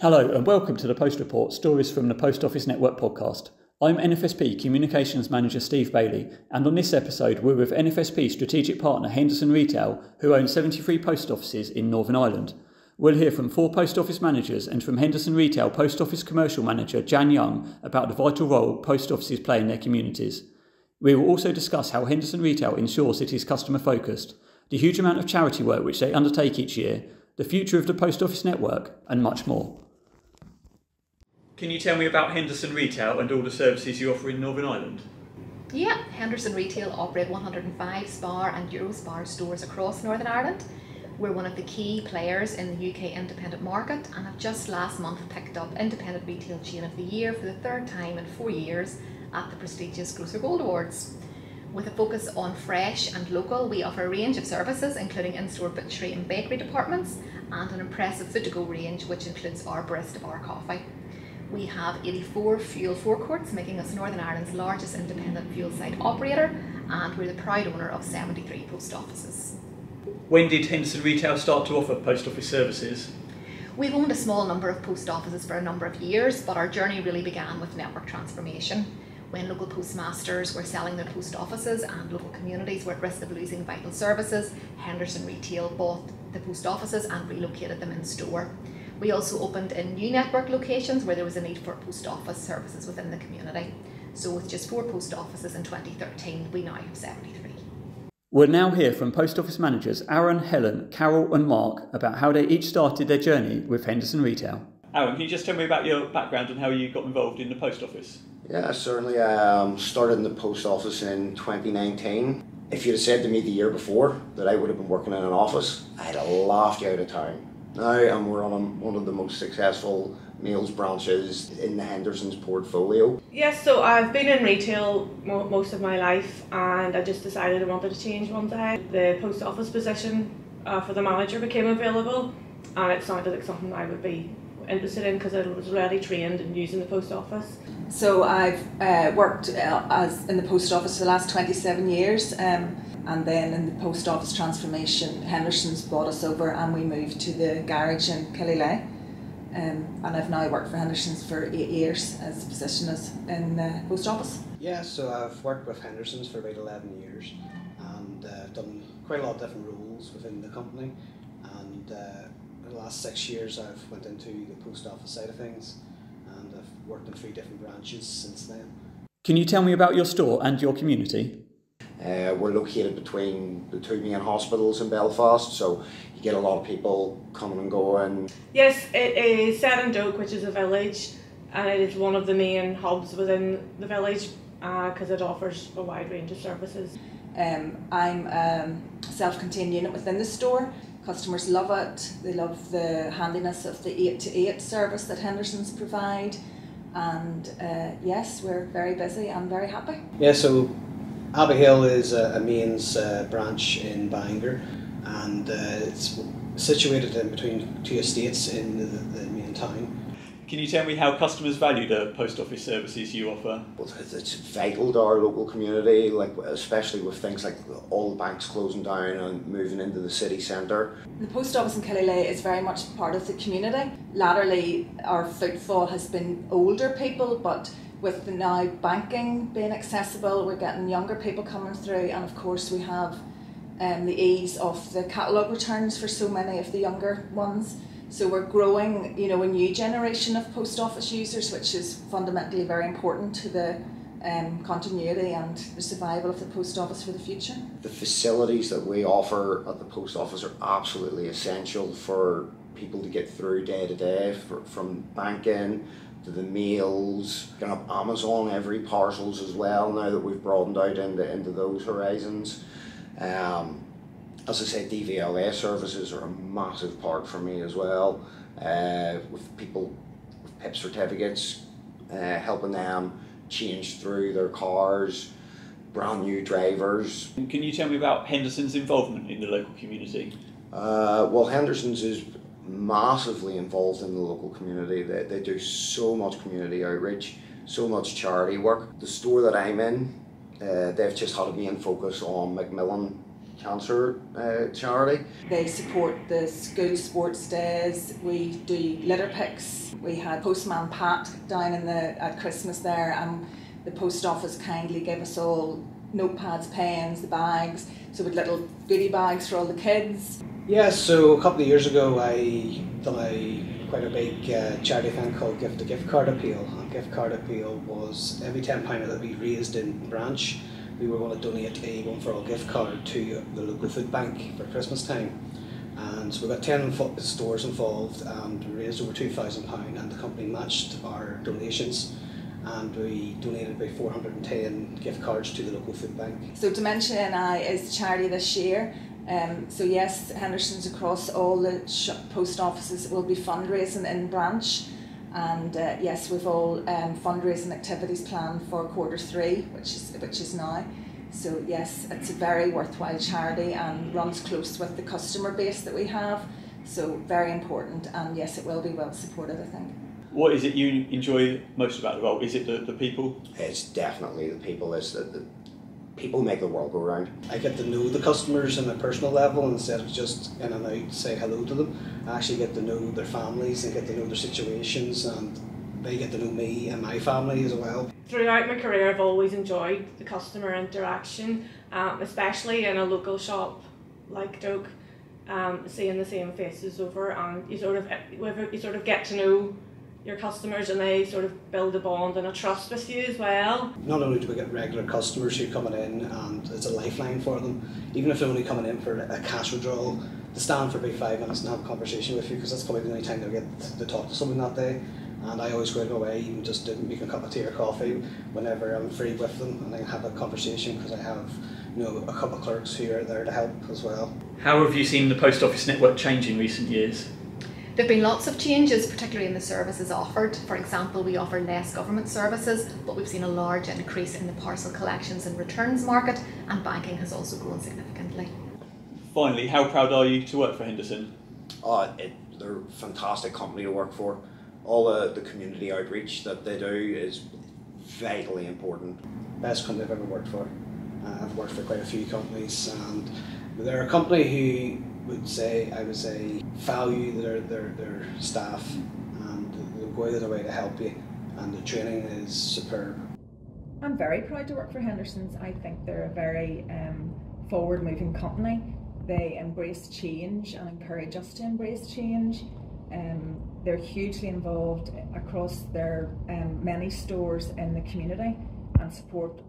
Hello and welcome to the Post Report, Stories from the Post Office Network podcast. I'm NFSP Communications Manager Steve Bailey, and on this episode we're with NFSP strategic partner Henderson Retail, who owns 73 post offices in Northern Ireland. We'll hear from 4 post office managers and from Henderson Retail Post Office Commercial Manager Jan Young about the vital role post offices play in their communities. We will also discuss how Henderson Retail ensures it is customer focused, the huge amount of charity work which they undertake each year, the future of the post office network, and much more. Can you tell me about Henderson Retail and all the services you offer in Northern Ireland? Yeah, Henderson Retail operate 105 Spar and Eurospar stores across Northern Ireland. We're one of the key players in the UK independent market and have just last month picked up Independent Retail Chain of the Year for the 3rd time in 4 years at the prestigious Grocer Gold Awards. With a focus on fresh and local, we offer a range of services including in-store butchery and bakery departments and an impressive food-to-go range which includes our barista bar coffee. We have 84 fuel forecourts, making us Northern Ireland's largest independent fuel site operator, and we're the proud owner of 73 post offices. When did Henderson Retail start to offer post office services? We've owned a small number of post offices for a number of years, but our journey really began with network transformation. When local postmasters were selling their post offices and local communities were at risk of losing vital services, Henderson Retail bought the post offices and relocated them in store. We also opened in new network locations where there was a need for post office services within the community. So with just 4 post offices in 2013, we now have 73. We'll now hear from post office managers Aaron, Helen, Carol and Mark about how they each started their journey with Henderson Retail. Aaron, can you just tell me about your background and how you got involved in the post office? Yeah, certainly. Started in the post office in 2019. If you'd have said to me the year before that I would have been working in an office, I'd have laughed you out of town. Now we're on one of the most successful meals branches in the Henderson's portfolio. Yes, so I've been in retail most of my life, and I just decided I wanted to change one day. The post office position for the manager became available, and it sounded like something I would be interested in because I was already trained in using the post office. So I've worked in the post office for the last 27 years. And then in the post office transformation, Henderson's brought us over and we moved to the garage in Killyleigh. And I've now worked for Henderson's for 8 years as a position as in the post office. Yeah, so I've worked with Henderson's for about 11 years and I've done quite a lot of different roles within the company. And in the last 6 years I've went into the post office side of things and I've worked in 3 different branches since then. Can you tell me about your store and your community? We're located between the 2 main hospitals in Belfast, so you get a lot of people coming and going. Yes, it is Serendoke, which is a village, and it is one of the main hubs within the village because it offers a wide range of services. I'm a self-contained unit within the store. Customers love it. They love the handiness of the 8 to 8 service that Henderson's provide, and yes, we're very busy and very happy. Yeah, so Abbey Hill is a mains branch in Bangor, and it's situated in between 2 estates in the main town. Can you tell me how customers value the post office services you offer? Well, it's vital to our local community, especially with things like all the banks closing down and moving into the city centre. The post office in Killyleigh is very much part of the community. Latterly, our footfall has been older people, but with the now banking being accessible, we're getting younger people coming through, and of course we have the ease of the catalogue returns for so many of the younger ones. So we're growing, a new generation of post office users, which is fundamentally very important to the continuity and the survival of the post office for the future. The facilities that we offer at the post office are absolutely essential for people to get through day to day, from banking to the meals, kind of Amazon every parcels as well, now that we've broadened out into those horizons. As I say, DVLA services are a massive part for me as well, with people with PIP certificates, helping them change through their cars, brand new drivers. Can you tell me about Henderson's involvement in the local community? Well, Henderson's is massively involved in the local community. They do so much community outreach, so much charity work. The store that I'm in, they've just had a main focus on Macmillan cancer charity. They support the school sports days. We do litter picks. We had Postman Pat down at Christmas there, and the post office kindly gave us all notepads, pens, the bags, so with little goodie bags for all the kids. Yeah, so a couple of years ago I done quite a big charity thing called Gift Card Appeal. And Gift Card Appeal was every £10 that we raised in branch, we were going to donate a one for all gift card to the local food bank for Christmas time. And so we got 10 stores involved and we raised over £2,000, and the company matched our donations, and we donated about 410 gift cards to the local food bank. So Dementia NI is the charity this year. So yes, Henderson's across all the post offices will be fundraising in branch, and yes, we've all fundraising activities planned for Q3, which is now. So yes, it's a very worthwhile charity and runs close with the customer base that we have. So very important, and yes, it will be well supported, I think. What is it you enjoy most about the role? Is it the people? It's definitely the people. It's the people make the world go round. I get to know the customers on a personal level instead of just in and out say hello to them. I actually get to know their families and get to know their situations, and they get to know me and my family as well. Throughout my career I've always enjoyed the customer interaction, especially in a local shop like Doak, seeing the same faces over, and you sort of get to know your customers and they sort of build a bond and a trust with you as well. Not only do we get regular customers who are coming in and it's a lifeline for them, even if they're only coming in for a cash withdrawal, to stand for about 5 minutes and have a conversation with you, because that's probably the only time they'll get to talk to someone that day. And I always go out of my way, even just to make a cup of tea or coffee whenever I'm free with them, and I can have a conversation because I have, a couple of clerks who are there to help as well. How have you seen the post office network change in recent years? There have been lots of changes, particularly in the services offered. For example, we offer less government services, but we've seen a large increase in the parcel collections and returns market, and banking has also grown significantly. Finally, how proud are you to work for Henderson? They're a fantastic company to work for. All the community outreach that they do is vitally important. Best company I've ever worked for. I've worked for quite a few companies, and they're a company who I would say value their staff, and they'll go out of their way to help you, and the training is superb. I'm very proud to work for Henderson's. I think they're a very forward-moving company. They embrace change and encourage us to embrace change. They're hugely involved across their many stores in the community and support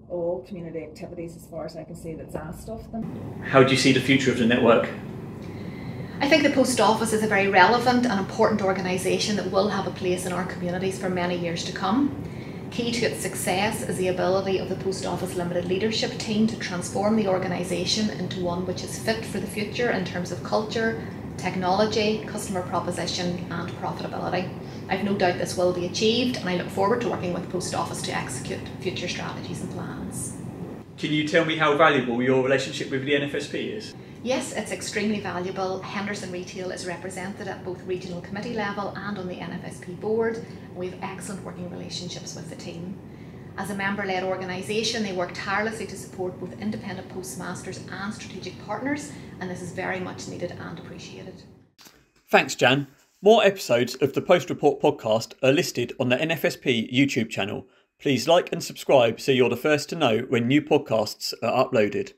all community activities as far as I can see that's asked of them. How do you see the future of the network? I think the Post Office is a very relevant and important organisation that will have a place in our communities for many years to come. Key to its success is the ability of the Post Office Limited leadership team to transform the organisation into one which is fit for the future in terms of culture, technology, customer proposition and profitability. I've no doubt this will be achieved, and I look forward to working with the Post Office to execute future strategies and plans. Can you tell me how valuable your relationship with the NFSP is? Yes, it's extremely valuable. Henderson Retail is represented at both regional committee level and on the NFSP board. We have excellent working relationships with the team. As a member-led organisation, they work tirelessly to support both independent postmasters and strategic partners, and this is very much needed and appreciated. Thanks, Jan. More episodes of the Post Report podcast are listed on the NFSP YouTube channel. Please like and subscribe so you're the first to know when new podcasts are uploaded.